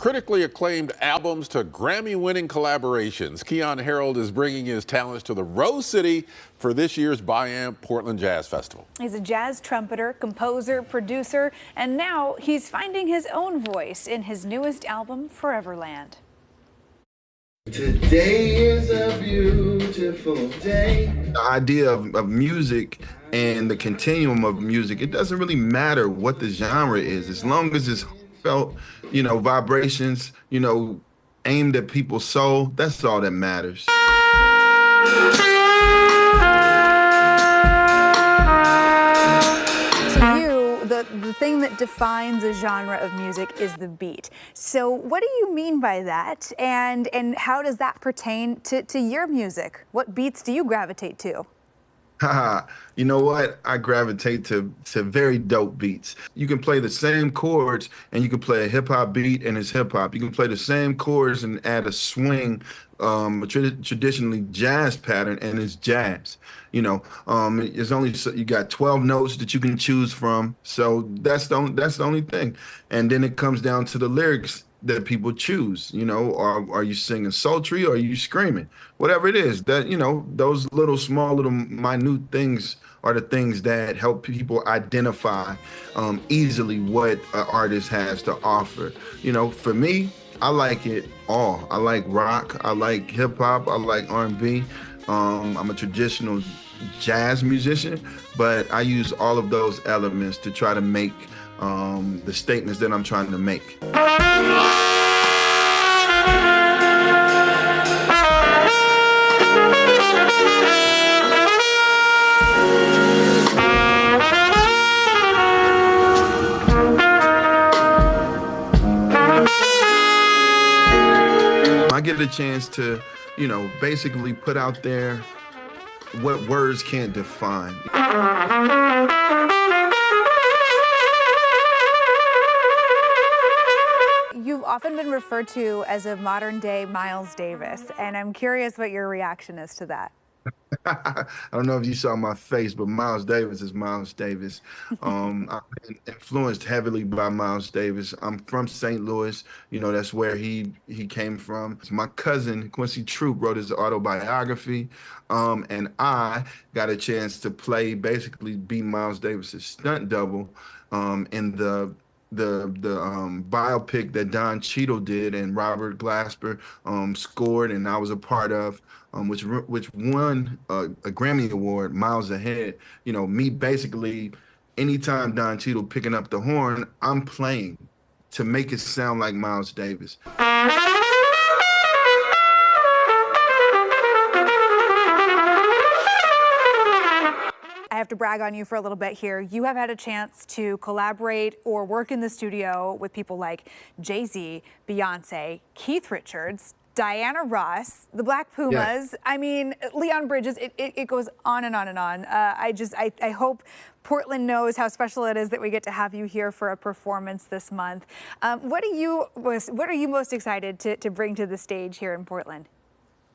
critically acclaimed albums to Grammy-winning collaborations, Keyon Harrold is bringing his talents to the Rose City for this year's Biamp Portland Jazz Festival. He's a jazz trumpeter, composer, producer, and now he's finding his own voice in his newest album, Foreverland. Today is a beautiful day. The idea of music and the continuum of music, it doesn't really matter what the genre is, as long as it's felt, vibrations, aimed at people's soul, that's all that matters. To you, the thing that defines a genre of music is the beat. So what do you mean by that? And how does that pertain to your music? What beats do you gravitate to? You know what? I gravitate to very dope beats. You can play the same chords and you can play a hip hop beat and it's hip hop. You can play the same chords and add a swing, a traditionally jazz pattern, and it's jazz. It's only you got 12 notes that you can choose from. So that's the only thing. And then it comes down to the lyrics that people choose. Are you singing sultry or are you screaming? Whatever it is, that those small little minute things are the things that help people identify easily what an artist has to offer. For me, I like it all. I like rock, I like hip hop, I like R&B. I'm a traditional jazz musician, but I use all of those elements to try to make the statements that I'm trying to make. I get a chance to, basically put out there what words can't define. You've often been referred to as a modern-day Miles Davis, and I'm curious what your reaction is to that. I don't know if you saw my face, but Miles Davis is Miles Davis. I've been influenced heavily by Miles Davis. I'm from St. Louis. That's where he came from. My cousin, Quincy Troop, wrote his autobiography, and I got a chance to basically be Miles Davis's stunt double in the biopic that Don Cheadle did and Robert Glasper scored, and I was a part of, which won a Grammy Award, Miles Ahead. Me basically, anytime Don Cheadle picking up the horn, I'm playing to make it sound like Miles Davis. I have to brag on you for a little bit here. You have had a chance to collaborate or work in the studio with people like Jay-Z, Beyonce, Keith Richards, Diana Ross, the Black Pumas. Yeah. I mean, Leon Bridges, it goes on and on and on. I hope Portland knows how special it is that we get to have you here for a performance this month. What are you most excited to bring to the stage here in Portland?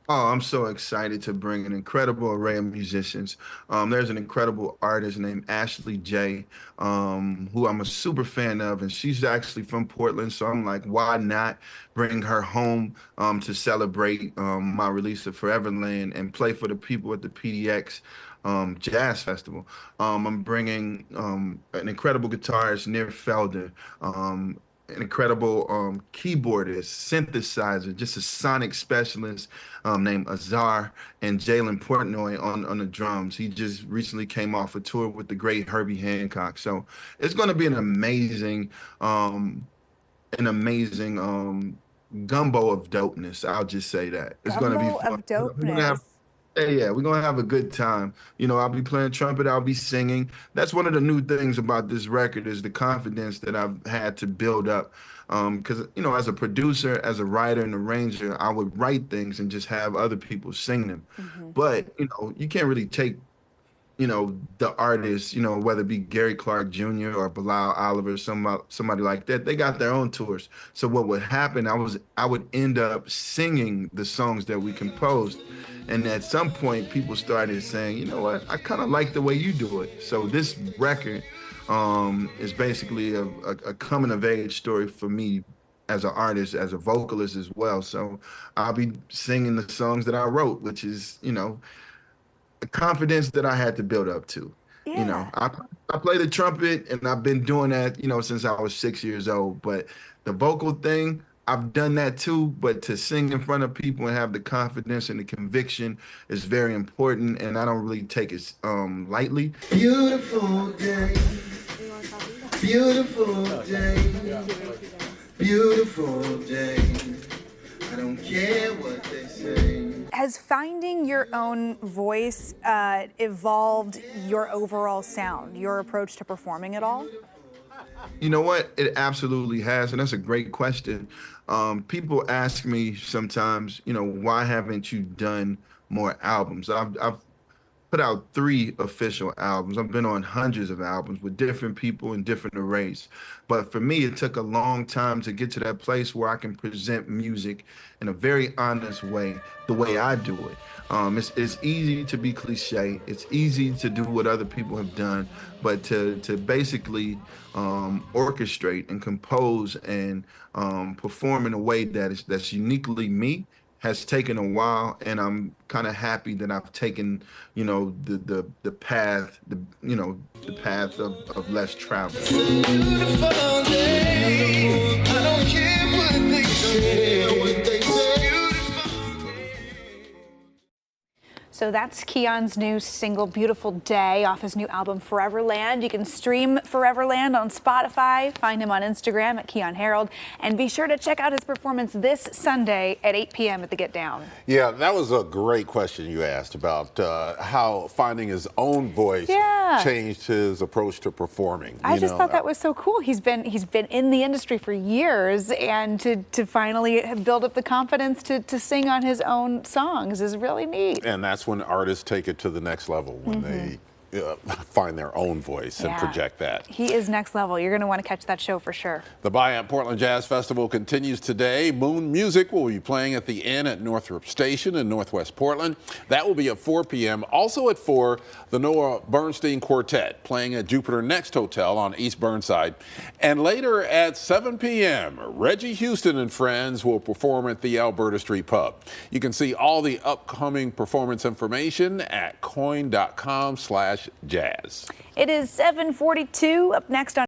Oh, I'm so excited to bring an incredible array of musicians. There's an incredible artist named Ashley J, who I'm a super fan of, and she's actually from Portland, so I'm like, why not bring her home to celebrate my release of Foreverland and play for the people at the PDX Jazz Festival. I'm bringing an incredible guitarist, Nir Felder, an incredible keyboardist, synthesizer, just a sonic specialist named Azar, and Jalen Portnoy on the drums. He just recently came off a tour with the great Herbie Hancock. So it's going to be an amazing gumbo of dopeness. I'll just say that. It's going to be fun. Of dopeness. Yeah, we're going to have a good time. I'll be playing trumpet, I'll be singing. That's one of the new things about this record is the confidence that I've had to build up. Because, as a producer, as a writer and arranger, I would write things and just have other people sing them. Mm-hmm. But, you can't really take, the artists, whether it be Gary Clark Jr. or Bilal Oliver, somebody like that, they got their own tours. So what would happen, I would end up singing the songs that we composed. And at some point, people started saying, you know what, I kind of like the way you do it. So this record is basically a coming of age story for me as an artist, as a vocalist as well. So I'll be singing the songs that I wrote, which is, the confidence that I had to build up to. You know, Yeah. I I play the trumpet and I've been doing that, since I was 6 years old. But the vocal thing, I've done that too. But to sing in front of people and have the confidence and the conviction is very important, and I don't really take it lightly. Beautiful day, beautiful day, beautiful day. I don't care what they say. Has finding your own voice evolved your overall sound, your approach to performing at all? You know what? It absolutely has, and that's a great question. People ask me sometimes, why haven't you done more albums? I've put out 3 official albums. I've been on hundreds of albums with different people in different arrays. But for me, it took a long time to get to that place where I can present music in a very honest way, the way I do it. It's easy to be cliche. It's easy to do what other people have done, but to basically orchestrate and compose and perform in a way that's uniquely me has taken a while, and I'm kind of happy that I've taken, the path, the path of less travel. Beautiful day. I don't care what they say. So that's Keyon's new single, Beautiful Day, off his new album, Foreverland. You can stream Foreverland on Spotify, find him on Instagram at Keyon Harrold, and be sure to check out his performance this Sunday at 8 p.m. at the Get Down. Yeah, that was a great question you asked about how finding his own voice changed his approach to performing. I just thought that was so cool. He's been in the industry for years, and to finally build up the confidence to sing on his own songs is really neat. And that's when artists take it to the next level, when they find their own voice and project that. He is next level. You're going to want to catch that show for sure. The Biamp Portland Jazz Festival continues today. Moon Music will be playing at the Inn at Northrop Station in Northwest Portland. That will be at 4 p.m. Also at 4, the Noah Bernstein Quartet playing at Jupiter Next Hotel on East Burnside. And later at 7 p.m., Reggie Houston and friends will perform at the Alberta Street Pub. You can see all the upcoming performance information at coin.com/jazz. It is 7:42. Up next on